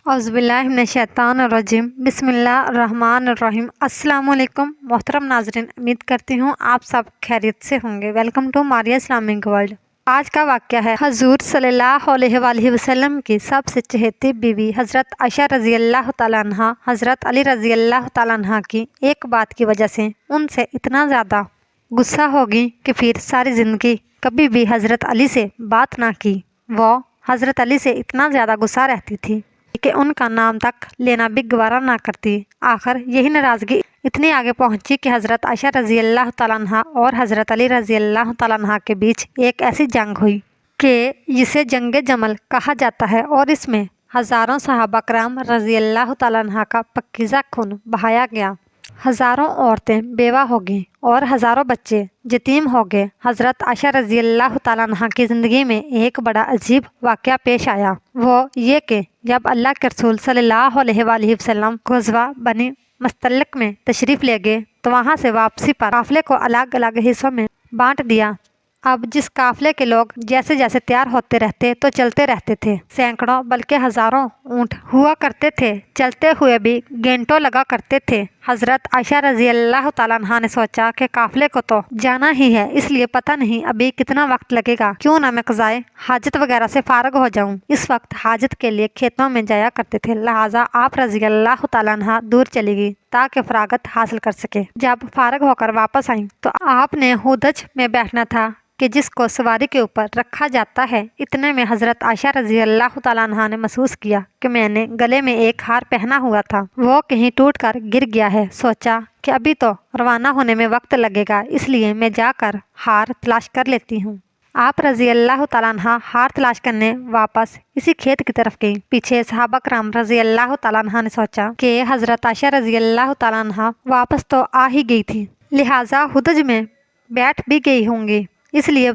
औज़ुबिल्लाहिमिनश्शैतानिर्रजीम बिस्मिल्लाहिर्रहमानिर्रहीम। अस्सलाम वालेकुम मोहतरम नाजरीन, उम्मीद करती हूँ आप सब खैरियत से होंगे। Welcome to Maria Islamic world. आज का वाक़या है हजूर सल्लल्लाहु अलैहि वसल्लम की सबसे चहेती बीवी हज़रत आयशा रज़ी अल्लाह तआला अन्हा हज़रत अली रज़ी अल्लाह तआला अन्हा की एक बात की वजह से उनसे इतना ज़्यादा गुस्सा होगी कि फिर सारी ज़िंदगी कभी भी हज़रत अली से बात ना की। वो हज़रत अली से इतना ज़्यादा गुस्सा रहती थी कि उनका नाम तक लेना भी गवारा ना करती। आखिर यही नाराज़गी इतनी आगे पहुंची कि हज़रत आयशा रज़ी अल्लाह तआला अन्हा और हज़रत अली रज़ी अल्लाह तआला अन्हा के बीच एक ऐसी जंग हुई कि जिसे जंग जमल कहा जाता है, और इसमें हज़ारों सहाबा कराम रज़ी अल्लाह तआला अन्हा का पाकीज़ा खून बहाया गया। हज़ारों औरतें बेवा हो गईं और हज़ारों बच्चे यतीम हो गए। हज़रत आयशा रज़ी अल्लाह तआला अन्हा की ज़िंदगी में एक बड़ा अजीब वाक़या पेश आया। वो ये कि जब अल्लाह के रसूल सल्लल्लाहु अलैहि वसल्लम ग़ज़वा बनी मुस्तलिक में तशरीफ़ ले गए तो वहाँ से वापसी पर काफ़िले को अलग अलग हिस्सों में बांट दिया। अब जिस काफ़िले के लोग जैसे जैसे तैयार होते रहते तो चलते रहते थे। सैकड़ों बल्कि हज़ारों ऊँट हुआ करते थे, चलते हुए भी घंटों लगा करते थे। हज़रत आयशा रज़ी अल्लाह तआला अन्हा ने सोचा कि काफ़िले को तो जाना ही है, इसलिए पता नहीं अभी कितना वक्त लगेगा, क्यों ना मैं क़ज़ाए हाजत वगैरह से फ़ारिग हो जाऊं। इस वक्त हाजत के लिए खेतों में जाया करते थे, लिहाजा आप रज़ी अल्लाह तआला अन्हा दूर चली गई ताकि फ़रागत हासिल कर सके। जब फ़ारिग होकर वापस आई तो आपने हुदज में बैठना था कि जिसको सवारी के ऊपर रखा जाता है। इतने में हज़रत आयशा रज़ी अल्लाह तआला अन्हा ने महसूस किया कि मैंने गले में एक हार पहना हुआ था, वो कहीं टूट कर गिर गया है। सोचा कि अभी तो रवाना होने में वक्त लगेगा, इसलिए मैं जाकर हार तलाश कर लेती हूँ। आप रज़ी अल्लाह तआला अन्हा हार तलाश करने वापस इसी खेत की तरफ गई। पीछे सहाबा कराम रज़ी अल्लाह तआला अन्हा ने सोचा कि हज़रत आयशा रज़ी अल्लाह तआला अन्हा वापस तो आ ही गई थी, लिहाजा हुदज में बैठ भी गई होंगी, इसलिए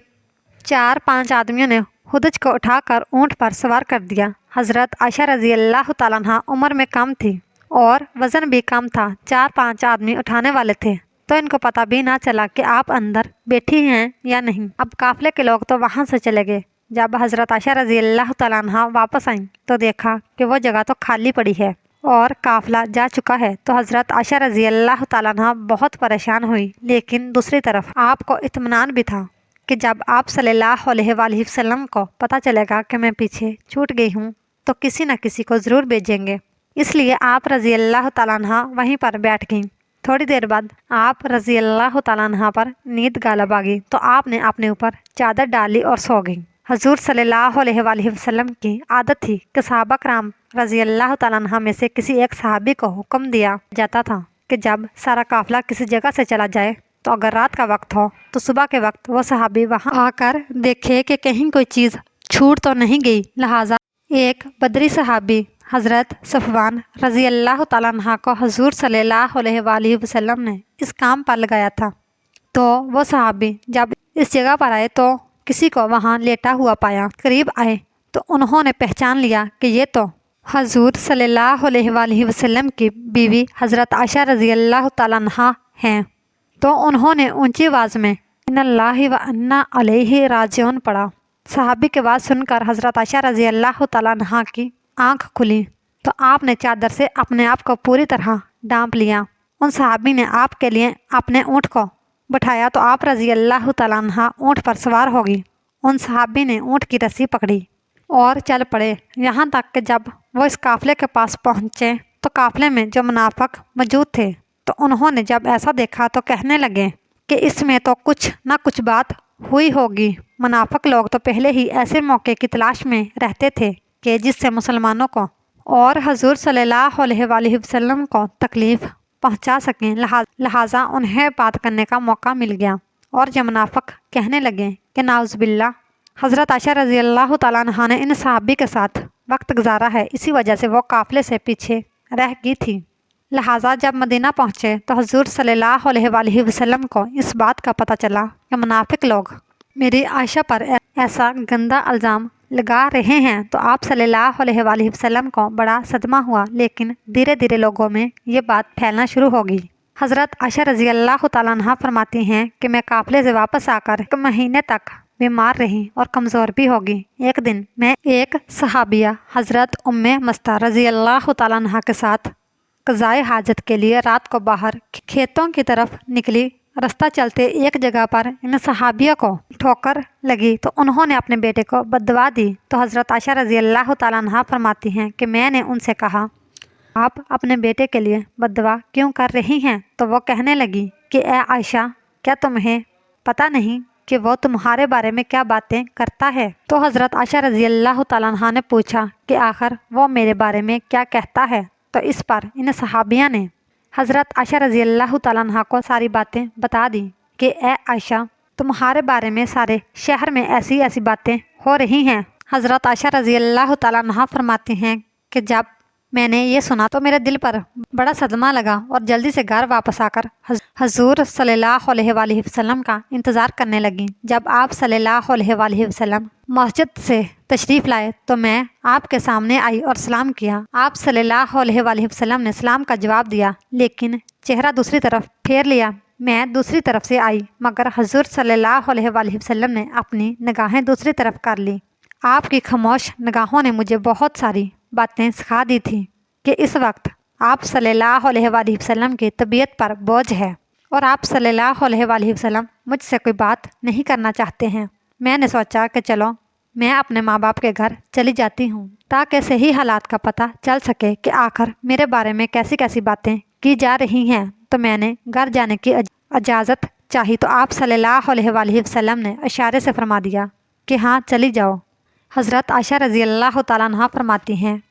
4-5 आदमियों ने हुदज को उठाकर ऊँट पर सवार कर दिया। हज़रत आयशा रज़ी अल्लाह तआला अन्हा उम्र में कम थी और वज़न भी कम था। 4-5 आदमी उठाने वाले थे तो इनको पता भी ना चला कि आप अंदर बैठी हैं या नहीं। अब काफ़िले के लोग तो वहाँ से चले गए। जब हज़रत आयशा रज़ी अल्लाह तआला अन्हा वापस आई तो देखा कि वो जगह तो खाली पड़ी है और काफ़िला जा चुका है। तो हज़रत आयशा रज़ी अल्लाह तआला अन्हा बहुत परेशान हुई, लेकिन दूसरी तरफ आपको इत्मीनान भी था कि जब आप सल्लल्लाहु अलैहि वसल्लम को पता चलेगा कि मैं पीछे छूट गई हूँ तो किसी न किसी को ज़रूर भेजेंगे, इसलिए आप रज़ी अल्लाह तआला अन्हा वहीं पर बैठ गईं। थोड़ी देर बाद आप रज़ी अल्लाह तआला अन्हा पर नींद गालब आ गई तो आपने अपने ऊपर चादर डाली और सो गई। हजूर सल्लल्लाहु अलैहि वसल्लम की आदत थी कि सहाबा कराम रज़ी अल्लाह तआला अन्हा में से किसी एक सहाबी को हुक्म दिया जाता था कि जब सारा काफ़िला किसी जगह से चला जाए तो अगर रात का वक्त हो तो सुबह के वक्त वो सहाबी वहां आकर देखे कि कहीं कोई चीज़ छूट तो नहीं गई। लिहाजा एक बदरी सहाबी हज़रत सफ़वान रज़ी अल्लाह तआला अन्हा को हजूर सल्लल्लाहु अलैहि वसल्लम ने इस काम पर लगाया था। तो वो सहाबी जब इस जगह पर आए तो किसी को वहाँ लेटा हुआ पाया। करीब आए तो उन्होंने पहचान लिया कि ये तो हजूर सल्लल्लाहु अलैहि वसल्लम की बीवी हज़रत आयशा रज़ी अल्लाह तआला अन्हा हैं। तो उन्होंने ऊंची आवाज़ में इन्नल्लाहि व अन्ना अलैहि राजिऊन पढ़ा। सहाबी की आवाज़ सुनकर हज़रत आयशा रज़ी अल्लाह तआला अन्हा की आंख खुली तो आपने चादर से अपने आप को पूरी तरह ढांप लिया। उन सहाबी ने आपके लिए अपने ऊँट को बैठाया तो आप रज़ी अल्लाह तआला अन्हा ऊँट पर सवार हो गई। उन सहाबी ने ऊँट की रस्सी पकड़ी और चल पड़े, यहाँ तक कि जब वो इस काफ़िले के पास पहुँचे तो काफ़िले में जो मुनाफिक मौजूद थे तो उन्होंने जब ऐसा देखा तो कहने लगे कि इसमें तो कुछ ना कुछ बात हुई होगी। मुनाफिक लोग तो पहले ही ऐसे मौके की तलाश में रहते थे कि जिससे मुसलमानों को और हजूर सल्लल्लाहु अलैहि वसल्लम को तकलीफ़ पहुंचा सकें, लिहाजा उन्हें बात करने का मौका मिल गया। और जब मुनाफिक कहने लगे कि नाउज़ुबिल्लाह हज़रत आयशा रज़ी अल्लाह तआला अन्हा ने इन सहाबी के साथ वक्त गुजारा है, इसी वजह से वो काफ़िले से पीछे रह गई थी। लिहाजा जब मदीना पहुँचे तो हजूर सल्लल्लाहु अलैहि वसल्लम को इस बात का पता चला कि मुनाफिक लोग मेरी आयशा पर ऐसा गंदा इल्ज़ाम लगा रहे हैं। तो आप सल्लल्लाहु अलैहि वसल्लम को बड़ा सदमा हुआ, लेकिन धीरे धीरे लोगों में ये बात फैलना शुरू हो गई। हज़रत आयशा रज़ी अल्लाह तआला अन्हा फरमाती हैं कि मैं काफ़िले से वापस आकर 1 महीने तक बीमार रहीं और कमज़ोर भी होगी। एक दिन मैं एक सहाबिया हज़रत उम्मे मस्ता रज़ी अल्लाह तआला अन्हा के साथ क़ज़ाए हाजत के लिए रात को बाहर खेतों की तरफ निकली। रास्ता चलते एक जगह पर इन सहाबिया को ठोकर लगी तो उन्होंने अपने बेटे को बद्दुआ दी। तो हज़रत आयशा रज़ी अल्लाह तआला अन्हा फरमाती हैं कि मैंने उनसे कहा, आप अपने बेटे के लिए बद्दुआ क्यों कर रही हैं? तो वो कहने लगी कि ए आयशा, क्या तुम्हें पता नहीं कि वो तुम्हारे बारे में क्या बातें करता है? तो हज़रत आयशा रज़ी अल्लाह तआला अन्हा ने पूछा कि आखिर वो मेरे बारे में क्या कहता है? तो इस पर इन सहाबिया ने हज़रत आयशा रज़ी अल्लाह तआला अन्हा को सारी बातें बता दी कि ए आयशा, तुम्हारे बारे में सारे शहर में ऐसी ऐसी बातें हो रही हैं। हज़रत आयशा रज़ी अल्लाह तआला अन्हा फरमाती हैं कि जब मैंने ये सुना तो मेरे दिल पर बड़ा सदमा लगा और जल्दी से घर वापस आकर हजूर सल्लल्लाहु अलैहि वसल्लम का इंतज़ार करने लगी। जब आप सल्लल्लाहु अलैहि वसल्लम मस्जिद से तशरीफ़ लाए तो मैं आपके सामने आई और सलाम किया। आप सल्लल्लाहु अलैहि वसल्लम ने सलाम का जवाब दिया, लेकिन चेहरा दूसरी तरफ फेर लिया। मैं दूसरी तरफ से आई मगर हजूर सल्लल्लाहु अलैहि वसल्लम ने अपनी निगाहें दूसरी तरफ कर ली। आपकी खामोश निगाहों ने मुझे बहुत सारी बातें सिखा दी थी कि इस वक्त आप सल्लल्लाहु अलैहि वसल्लम की तबीयत पर बोझ है और आप सल्लल्लाहु अलैहि वसल्लम मुझसे कोई बात नहीं करना चाहते हैं। मैंने सोचा कि चलो मैं अपने माँ बाप के घर चली जाती हूँ ताकि सही हालात का पता चल सके कि आखिर मेरे बारे में कैसी कैसी बातें की जा रही हैं। तो मैंने घर जाने की इजाज़त चाही तो आप सल्लल्लाहु अलैहि वसल्लम ने इशारे से फरमा दिया कि हाँ चली जाओ। हज़रत आयशा रज़ी अल्लाह तआला अन्हा फरमाती हैं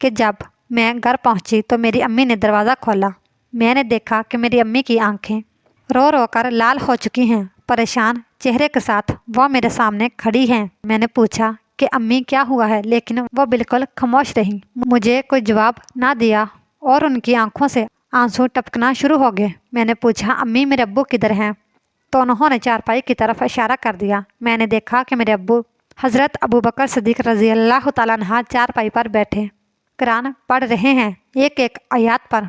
कि जब मैं घर पहुंची तो मेरी अम्मी ने दरवाज़ा खोला। मैंने देखा कि मेरी अम्मी की आंखें रो रो कर लाल हो चुकी हैं। परेशान चेहरे के साथ वो मेरे सामने खड़ी हैं। मैंने पूछा कि अम्मी क्या हुआ है, लेकिन वो बिल्कुल खामोश रहीं। मुझे कोई जवाब ना दिया और उनकी आंखों से आंसू टपकना शुरू हो गए। मैंने पूछा, अम्मी मेरे अब्बू किधर हैं? तो उन्होंने चारपाई की तरफ इशारा कर दिया। मैंने देखा कि मेरे अब्बू हज़रत अबू बकर सिद्दीक़ रज़ी अल्लाह तआला अन्हा चारपाई पर बैठे कुरान पढ़ रहे हैं। एक एक आयत पर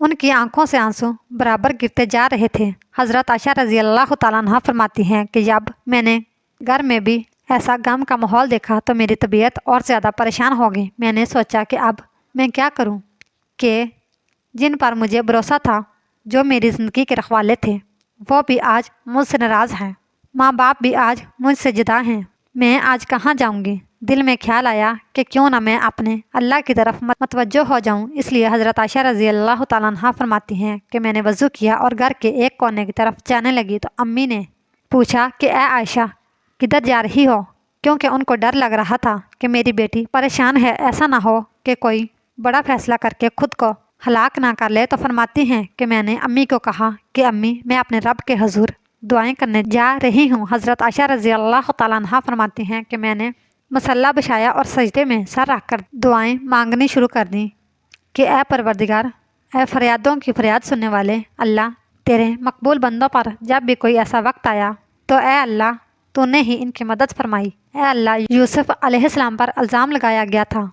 उनकी आंखों से आंसू बराबर गिरते जा रहे थे। हज़रत आयशा रज़ी अल्लाह तआला अन्हा फरमाती हैं कि जब मैंने घर में भी ऐसा गम का माहौल देखा तो मेरी तबीयत और ज़्यादा परेशान हो गई। मैंने सोचा कि अब मैं क्या करूं कि जिन पर मुझे भरोसा था, जो मेरी ज़िंदगी के रखवाले थे, वो भी आज मुझसे नाराज़ हैं। माँ बाप भी आज मुझसे जुदा हैं। मैं आज कहाँ जाऊंगी? दिल में ख्याल आया कि क्यों ना मैं अपने अल्लाह की तरफ मतवज्जो हो जाऊं। इसलिए हज़रत आयशा रज़ी अल्लाह तआला अन्हा फरमाती हैं कि मैंने वज़ू किया और घर के एक कोने की तरफ जाने लगी तो अम्मी ने पूछा कि ए आयशा, किधर जा रही हो? क्योंकि उनको डर लग रहा था कि मेरी बेटी परेशान है, ऐसा ना हो कि कोई बड़ा फैसला करके खुद को हलाक ना कर ले। तो फरमाती हैं कि मैंने अम्मी को कहा कि अम्मी मैं अपने रब के हजूर दुआएं करने जा रही हूँ। हज़रत आयशा रज़ी अल्लाह तआला अन्हा फरमाती हैं कि मैंने मसल्ला बिछाया और सजदे में सर रखकर दुआएं मांगनी शुरू कर दी कि ए परवरदिगार, ए फरियादों की फरियाद सुनने वाले अल्लाह, तेरे मकबूल बंदों पर जब भी कोई ऐसा वक्त आया तो ए अल्लाह तूने ही इनकी मदद फरमाई। ए अल्लाह, यूसुफ अलैहिस्सलाम पर इल्ज़ाम लगाया गया था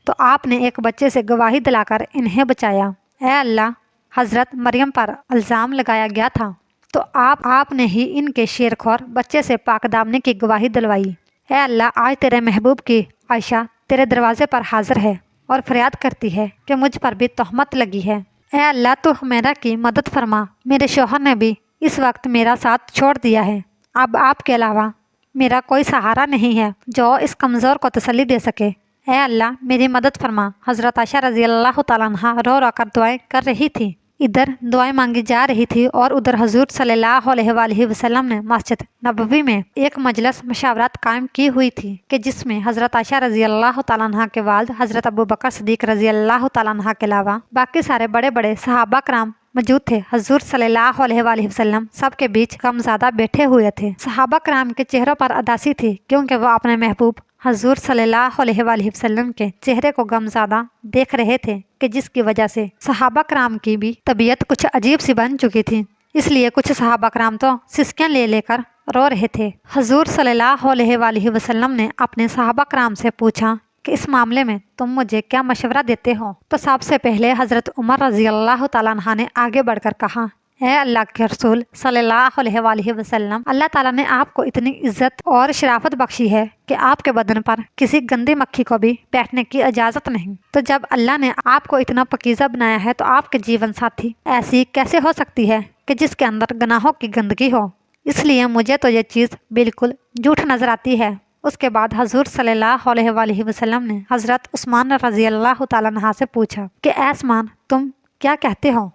तो आपने एक बच्चे से गवाही दिलाकर इन्हें बचाया। ए अल्लाह, हज़रत मरियम पर इल्ज़ाम लगाया गया था तो आपने ही इनके शेरखोर बच्चे से पाकदामनी की गवाही दिलवाई। ए अल्लाह, आज तेरे महबूब की आयशा तेरे दरवाजे पर हाजिर है और फरियाद करती है कि मुझ पर भी तोहमत लगी है। ए अल्लाह, तू मेरा की मदद फरमा। मेरे शौहर ने भी इस वक्त मेरा साथ छोड़ दिया है। अब आपके अलावा मेरा कोई सहारा नहीं है जो इस कमज़ोर को तसल्ली दे सके। ए अल्लाह, मेरी मदद फरमा। हज़रत आयशा रज़ी अल्लाह तआला अन्हा रो रो कर दुआएं कर रही थी। इधर दुआएं मांगी जा रही थी और उधर हजूर सल्लल्लाहु अलैहि वसल्लम ने मस्जिद नबवी में एक मजलिस मशावरत कायम की हुई थी कि जिसमें हज़रत आयशा रज़ी अल्लाह तआला अन्हा के वालिद हज़रत अबू बकर सिद्दीक़ रज़ी अल्लाह तआला अन्हा के अलावा बाकी सारे बड़े बड़े सहाबा कराम मौजूद थे। हजूर सल्लल्लाहु अलैहि वसल्लम सबके बीच गमज़दा बैठे हुए थे। सहाबा कराम के चेहरों पर अदासी थी क्योंकि वो अपने महबूब हजूर सल्लल्लाहु अलैहि वसल्लम के चेहरे को गमज़दा देख रहे थे कि जिसकी वजह से सहाबा कराम की भी तबीयत कुछ अजीब सी बन चुकी थी। इसलिए कुछ सहाबा कराम तो सिसकियाँ ले लेकर रो रहे थे। हजूर सल्लल्लाहु अलैहि वसल्लम ने अपने सहाबा कराम से पूछा कि इस मामले में तुम मुझे क्या मशवरा देते हो? तो सबसे पहले हज़रत उमर रज़ी अल्लाह तआला अन्हा ने आगे बढ़कर कहा, اے اللہ کے رسول صلی اللہ علیہ وسلم، اللہ تعالیٰ نے آپ کو اتنی عزت اور شرافت بخشی ہے کہ آپ کے بدن پر کسی گندی مکھی کو بھی بیٹھنے کی اجازت نہیں۔ تو جب اللہ نے آپ کو اتنا پاکیزہ بنایا ہے تو آپ کے جیون ساتھی ایسی کیسے ہو سکتی ہے کہ جس کے اندر گناہوں کی گندگی ہو؟ اس لیے مجھے تو یہ چیز بالکل جھوٹ نظر آتی ہے۔ اس کے بعد حضور صلی اللہ علیہ وسلم نے حضرت عثمان رضی اللہ تعالیٰ عنہ سے پوچھا کہ اے عثمان، تم کیا کہتے ہو؟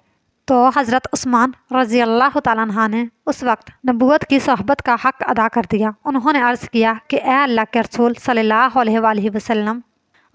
تو حضرت عثمان رضی اللہ تعالیٰ عنہ نے اس وقت نبوت کی صحبت کا حق ادا کر دیا۔ انہوں نے عرض کیا کہ اے اللہ کے رسول صلی اللہ علیہ وسلم،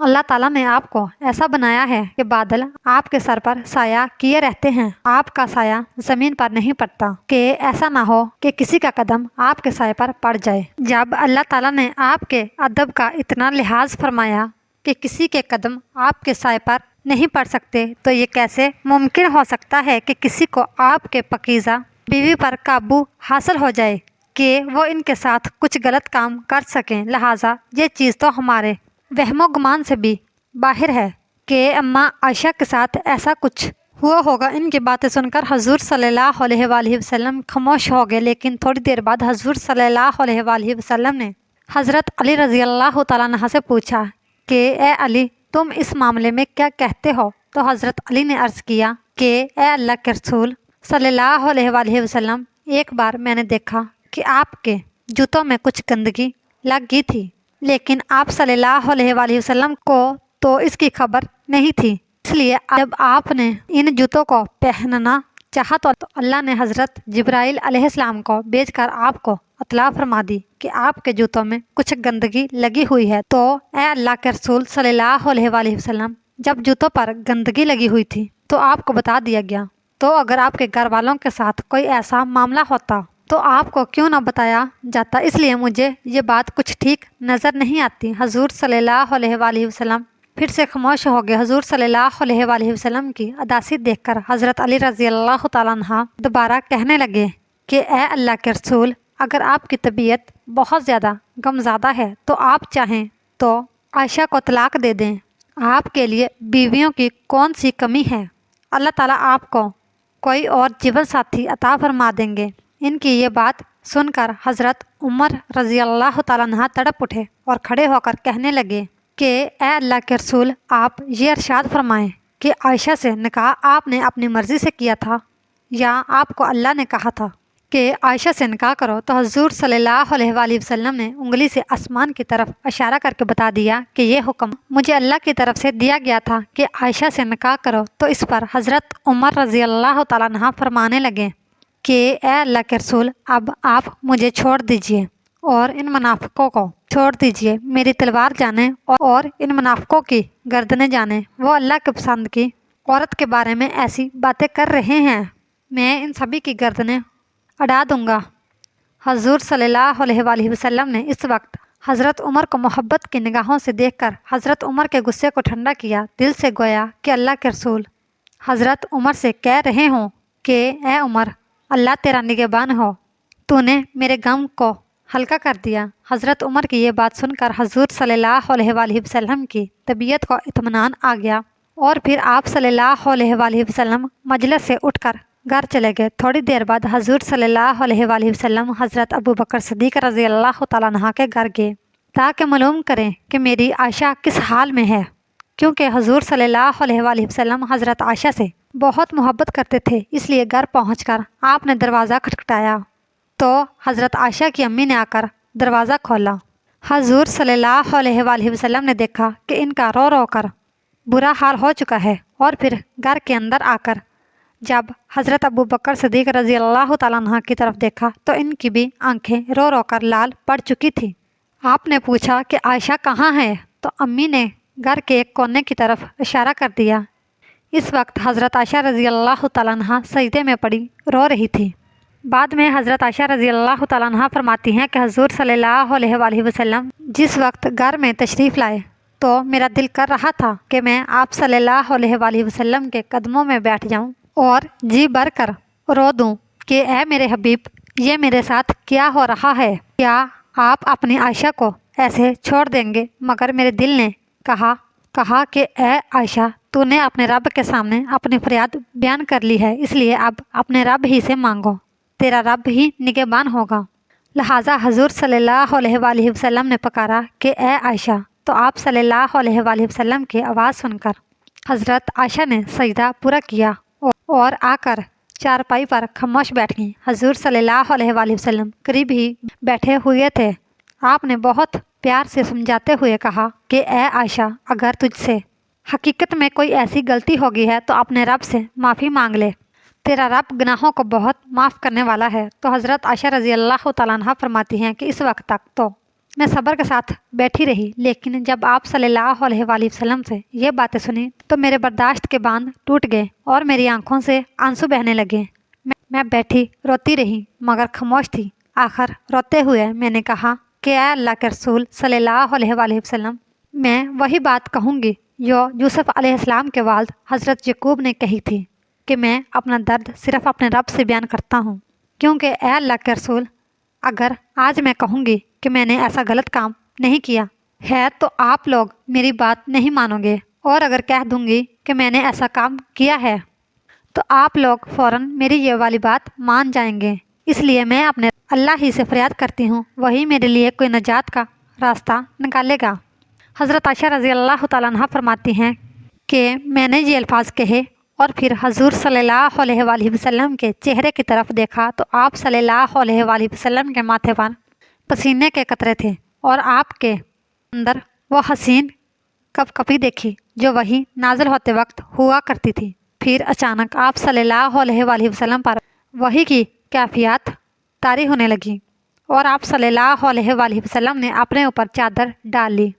اللہ تعالیٰ نے آپ کو ایسا بنایا ہے کہ بادل آپ کے سر پر سایہ کیے رہتے ہیں، آپ کا سایہ زمین پر نہیں پڑتا، کہ ایسا نہ ہو کہ کسی کا قدم آپ کے سائے پر پڑ جائے۔ جب اللہ تعالیٰ نے آپ کے ادب کا اتنا لحاظ فرمایا کہ کسی کے قدم آپ کے سائے پر نہیں پڑ سکتے، تو یہ کیسے ممکن ہو سکتا ہے کہ کسی کو آپ کے پاکیزہ بیوی پر قابو حاصل ہو جائے کہ وہ ان کے ساتھ کچھ غلط کام کر سکیں؟ لہٰذا یہ چیز تو ہمارے وہم و گمان سے بھی باہر ہے کہ اماں عائشہ کے ساتھ ایسا کچھ ہوا ہوگا۔ ان کی باتیں سن کر حضور صلی اللہ علیہ وسلم خاموش ہو گئے، لیکن تھوڑی دیر بعد حضور صلی اللہ علیہ وسلم نے حضرت علی رضی اللہ تعالیٰ عنہ سے پوچھا کہ اے علی، تم اس معاملے میں کیا کہتے ہو؟ تو حضرت علی نے عرض کیا کہ اے اللہ کے رسول صلی اللہ علیہ وسلم، ایک بار میں نے دیکھا کہ آپ کے جوتوں میں کچھ گندگی لگ گئی تھی، لیکن آپ صلی اللہ علیہ وسلم کو تو اس کی خبر نہیں تھی۔ اس لیے جب آپ نے ان جوتوں کو پہننا چاہا تو اللہ نے حضرت جبرائیل علیہ السلام کو بھیج کر آپ کو اطلاع فرما دی کہ آپ کے جوتوں میں کچھ گندگی لگی ہوئی ہے۔ تو اے اللہ کے رسول صلی اللہ علیہ وسلم، جب جوتوں پر گندگی لگی ہوئی تھی تو آپ کو بتا دیا گیا، تو اگر آپ کے گھر والوں کے ساتھ کوئی ایسا معاملہ ہوتا تو آپ کو کیوں نہ بتایا جاتا؟ اس لیے مجھے یہ بات کچھ ٹھیک نظر نہیں آتی۔ حضور صلی اللہ علیہ وسلم پھر سے خاموش ہو گئے۔ حضور صلی اللہ علیہ وسلم کی اداسی دیکھ کر حضرت علی رضی اللہ تعالیٰ عنہ دوبارہ کہنے لگے کہ اے اللہ کے رسول، اگر آپ کی طبیعت بہت زیادہ غمزدہ ہے تو آپ چاہیں تو عائشہ کو طلاق دے دیں، آپ کے لیے بیویوں کی کون سی کمی ہے؟ اللہ تعالیٰ آپ کو کوئی اور جیون ساتھی عطا فرما دیں گے۔ ان کی یہ بات سن کر حضرت عمر رضی اللہ تعالیٰ عنہ تڑپ اٹھے اور کھڑے ہو کر کہنے لگے کہ اے اللہ کے رسول، آپ یہ ارشاد فرمائیں کہ عائشہ سے نکاح آپ نے اپنی مرضی سے کیا تھا یا آپ کو اللہ نے کہا تھا کہ عائشہ سے نکاح کرو؟ تو حضور صلی اللہ علیہ وسلم نے انگلی سے آسمان کی طرف اشارہ کر کے بتا دیا کہ یہ حکم مجھے اللہ کی طرف سے دیا گیا تھا کہ عائشہ سے نکاح کرو۔ تو اس پر حضرت عمر رضی اللہ تعالیٰ عنہ فرمانے لگے کہ اے اللہ کے رسول، اب آپ مجھے چھوڑ دیجئے اور ان منافقوں کو چھوڑ دیجئے، میری تلوار جانے اور ان منافقوں کی گردنیں جانے۔ وہ اللہ کے پسند کی عورت کے بارے میں ایسی باتیں کر رہے ہیں، میں ان سبھی کی گردنیں اڑا دوں گا۔ حضور صلی اللہ علیہ وسلم نے اس وقت حضرت عمر کو محبت کی نگاہوں سے دیکھ کر حضرت عمر کے غصے کو ٹھنڈا کیا، دل سے گویا کہ اللہ کے رسول حضرت عمر سے کہہ رہے ہوں کہ اے عمر، اللہ تیرا نگہبان ہو، تو نے میرے غم کو ہلکا کر دیا۔ حضرت عمر کی یہ بات سن کر حضور صلی اللہ علیہ وسلم کی طبیعت کو اطمینان آ گیا، اور پھر آپ صلی اللہ علیہ وسلم مجلس سے اٹھ کر گھر چلے گئے۔ تھوڑی دیر بعد حضور صلی اللہ علیہ وسلم حضرت ابو بکر صدیق رضی اللہ تعالیٰ عنہ کے گھر گئے تاکہ معلوم کریں کہ میری عائشہ کس حال میں ہے، کیونکہ حضور صلی اللہ علیہ وسلم حضرت عائشہ سے بہت محبت کرتے تھے۔ اس لیے گھر پہنچ کر آپ نے دروازہ کھٹکھٹایا تو حضرت عائشہ کی امی نے آ کر دروازہ کھولا۔ حضور صلی اللہ علیہ وسلم نے دیکھا کہ ان کا رو رو کر برا حال ہو چکا ہے، اور پھر گھر کے اندر آ کر جب حضرت ابو بکر صدیق رضی اللہ تعالیٰ عنہ کی طرف دیکھا تو ان کی بھی آنکھیں رو رو کر لال پڑ چکی تھی۔ آپ نے پوچھا کہ عائشہ کہاں ہے؟ تو امی نے گھر کے ایک کونے کی طرف اشارہ کر دیا۔ اس وقت حضرت عائشہ رضی اللہ تعالیٰ عنہ سجدے میں پڑی رو رہی تھی۔ بعد میں حضرت عائشہ رضی اللہ تعالیٰ عنہ فرماتی ہیں کہ حضور صلی اللہ علیہ وسلم جس وقت گھر میں تشریف لائے تو میرا دل کر رہا تھا کہ میں آپ صلی اللہ علیہ وسلم کے قدموں میں بیٹھ جاؤں اور جی بھر کر رو دوں کہ اے میرے حبیب، یہ میرے ساتھ کیا ہو رہا ہے؟ کیا آپ اپنی عائشہ کو ایسے چھوڑ دیں گے؟ مگر میرے دل نے کہا कहा कि ए आयशा, तूने अपने रब के सामने अपनी फरियाद बयान कर ली है, इसलिए अब अपने रब ही से मांगो, तेरा रब ही निगहबान होगा। लिहाजा हजूर सल्लल्लाहु अलैहि वसल्लम ने पुकारा कि ए आयशा, तो आप सल्लल्लाहु अलैहि वसल्लम की आवाज़ सुनकर हज़रत आयशा ने सजदा पूरा किया और आकर चारपाई पर खामोश बैठ गई। हजूर सल्लल्लाहु अलैहि वसल्लम करीब ही बैठे हुए थे। आपने बहुत प्यार से समझाते हुए कहा कि ए आयशा, अगर तुझसे हकीकत में कोई ऐसी गलती हो गई है तो अपने रब से माफ़ी मांग ले, तेरा रब गुनाहों को बहुत माफ़ करने वाला है। तो हज़रत आयशा रज़ी अल्लाह तआला अन्हा फरमाती हैं कि इस वक्त तक तो मैं सब्र के साथ बैठी रही, लेकिन जब आप सल्लल्लाहु अलैहि वसल्लम से ये बातें सुनी तो मेरे बर्दाश्त के बांध टूट गए और मेरी आंखों से आंसू बहने लगे। मैं बैठी रोती रही मगर खामोश थी। आखिर रोते हुए मैंने कहा कि ऐ अल्लाह के रसूल सल्लल्लाहु अलैहि वसल्लम, मैं वही बात कहूँगी जो यूसुफ अलैहिस्सलाम के वालिद हज़रत यकूब ने कही थी कि मैं अपना दर्द सिर्फ़ अपने रब से बयान करता हूँ, क्योंकि ए अल्लाह के रसूल, अगर आज मैं कहूँगी कि मैंने ऐसा गलत काम नहीं किया है तो आप लोग मेरी बात नहीं मानोगे, और अगर कह दूँगी कि मैंने ऐसा काम किया है तो आप लोग फ़ौरन मेरी ये वाली बात मान जाएंगे। इसलिए मैं अपने अल्लाह ही से फरियाद करती हूँ, वही मेरे लिए कोई नजात का रास्ता निकालेगा। हज़रत आयशा रज़ी अल्लाह तआला अन्हा फरमाती हैं कि मैंने ये अल्फाज कहे और फिर हजूर सल्लल्लाहु अलैहि वसल्लम के चेहरे की तरफ देखा तो आप सल्लल्लाहु अलैहि वसल्लम के माथे पर पसीने के कतरे थे और आपके अंदर वो हसीन कपकपी देखी जो वही नाजिल होते वक्त हुआ करती थी। फिर अचानक आप सल्लल्लाहु अलैहि वसल्लम पर वही की कैफियत तारी होने लगी और आप सल्लल्लाहु अलैहि वसल्लम ने अपने ऊपर चादर डाल ली।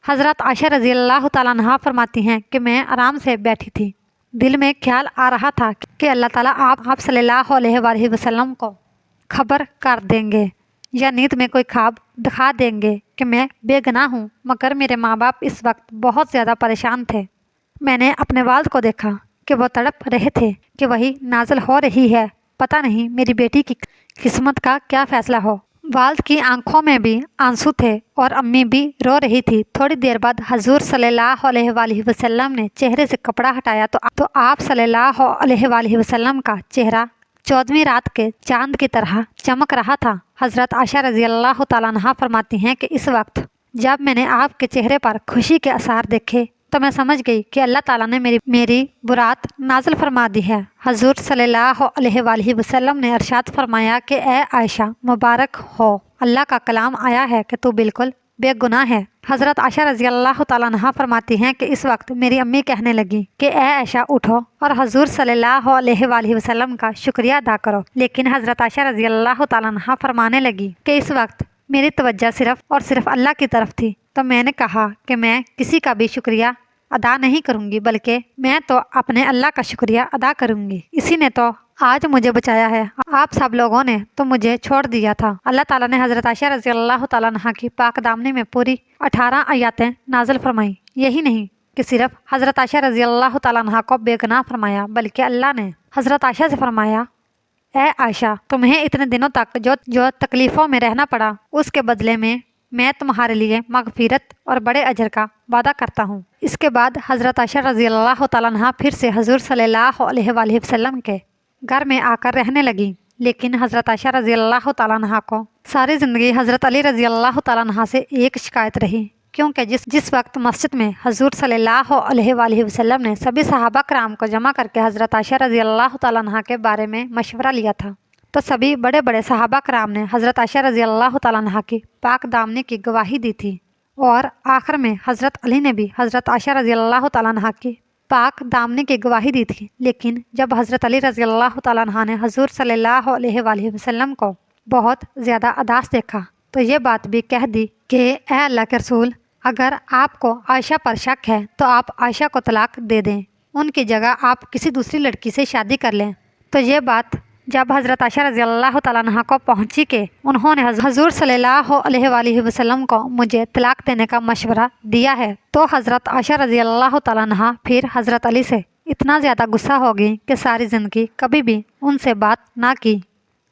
हज़रत आयशा रज़ी अल्लाह तआला अन्हा फरमाती हैं कि मैं आराम से बैठी थी, दिल में ख्याल आ रहा था कि अल्लाह ताला आप सल्लल्लाहु अलैहि वसल्लम को खबर कर देंगे या नींद में कोई ख्वाब दिखा देंगे कि मैं बेगुनाह हूँ, मगर मेरे माँ बाप इस वक्त बहुत ज़्यादा परेशान थे। मैंने अपने वालिद को देखा कि वो तड़प रहे थे कि वही नाजिल हो रही है, पता नहीं मेरी बेटी की किस्मत का क्या फ़ैसला हो। वालिद की आंखों में भी आंसू थे और अम्मी भी रो रही थी। थोड़ी देर बाद हजूर सल्लल्लाहु अलैहि वसल्लम ने चेहरे से कपड़ा हटाया तो आप सल्लल्लाहु अलैहि वसल्लम का चेहरा 14वीं रात के चांद की तरह चमक रहा था। हज़रत आयशा रज़ी अल्लाह तआला अन्हा फरमाती हैं कि इस वक्त जब मैंने आपके चेहरे पर खुशी के आसार देखे तो मैं समझ गई कि अल्लाह ताला ने मेरी बुरात नाजिल फरमा दी है। हजूर सल्लल्लाहु अलैहि वसल्लम ने अरशाद फरमाया कि ए आयशा, मुबारक हो, अल्लाह का कलाम आया है कि तू बिल्कुल बेगुनाह है। हज़रत आयशा रज़ी अल्लाह तआला अन्हा फरमाती हैं कि इस वक्त मेरी अम्मी कहने लगी कि ए आयशा, उठो और हजूर सल्लल्लाहु अलैहि वसल्लम का शुक्रिया अदा करो। लेकिन हज़रत आयशा रज़ी अल्लाह तआला अन्हा फरमाने लगी कि इस वक्त मेरी तवज्जो सिर्फ़ और सिर्फ अल्लाह की तरफ थी, तो मैंने कहा कि मैं किसी का भी शुक्रिया अदा नहीं करूँगी, बल्कि मैं तो अपने अल्लाह का शुक्रिया अदा करूँगी। इसी ने तो आज मुझे बचाया है, आप सब लोगों ने तो मुझे छोड़ दिया था। अल्लाह ताला ने हज़रत आयशा रज़ी अल्लाह तआला अन्हा की पाक दामनी में पूरी 18 आयतें नाजिल फरमाई। यही नहीं कि सिर्फ हज़रत आयशा रज़ी अल्लाह तआला अन्हा को बेगुनाह फरमाया, बल्कि अल्लाह ने हज़रत आयशा से फरमाया, ए आयशा, तुम्हें इतने दिनों तक जो तकलीफ़ों में रहना पड़ा, उसके बदले में मैं तुम्हारे लिए मगफिरत और बड़े अजर का वादा करता हूँ। इसके बाद हज़रत आयशा रज़ी अल्लाह तआला अन्हा फिर से हजूर सल्लल्लाहु अलैहि वसल्लम के घर में आकर रहने लगी। लेकिन हज़रत आयशा रज़ी अल्लाह तआला अन्हा को सारी ज़िंदगी हज़रत अली रज़ी अल्लाह तआला अन्हा से एक शिकायत रही, क्योंकि जिस वक्त मस्जिद में हजूर सल्लल्लाहु अलैहि वसल्लम ने सभी सहाबा कराम को जमा करके हज़रत आयशा रज़ी अल्लाह तआला अन्हा के बारे में मशवरा लिया था, तो सभी बड़े बड़े सहाबा कराम ने हज़रत आयशा रज़ी अल्लाह तआला अन्हा की पाक दामनी की गवाही दी थी। और आखिर में हज़रत अली ने भी हज़रत आयशा रज़ी अल्लाह तआला अन्हा की पाक दामनी की गवाही दी थी। लेकिन जब हज़रत अली रज़ी अल्लाह तआला अन्हा ने हजूर सल्लल्लाहु अलैहि वसल्लम को बहुत ज़्यादा अदास देखा तो ये बात भी कह दी कि ए अल्लाह के रसूल, अगर आपको आयशा पर शक है तो आप आयशा को तलाक दे दें, उनकी जगह आप किसी दूसरी लड़की से शादी कर लें। तो ये बात जब हज़रत आयशा रज़ी अल्लाह तआला अन्हा को पहुंची कि उन्होंने हजूर सल्लल्लाहु अलैहि वसल्लम को मुझे तलाक देने का मशवरा दिया है, तो हज़रत आयशा रज़ी अल्लाह तआला अन्हा फिर हज़रत अली से इतना ज़्यादा गुस्सा हो गई कि सारी ज़िंदगी कभी भी उनसे बात ना की।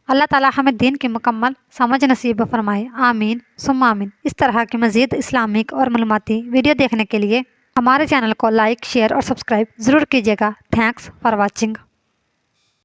अल्लाह ताला हमें दीन की मुकम्मल समझ नसीब फरमाए, आमीन सुम्मा आमीन। इस तरह की मज़ीद इस्लामिक और मालूमाती वीडियो देखने के लिए ہمارے چینل کو لائک شیئر اور سبسکرائب ضرور کیجیے گا. Thanks for watching.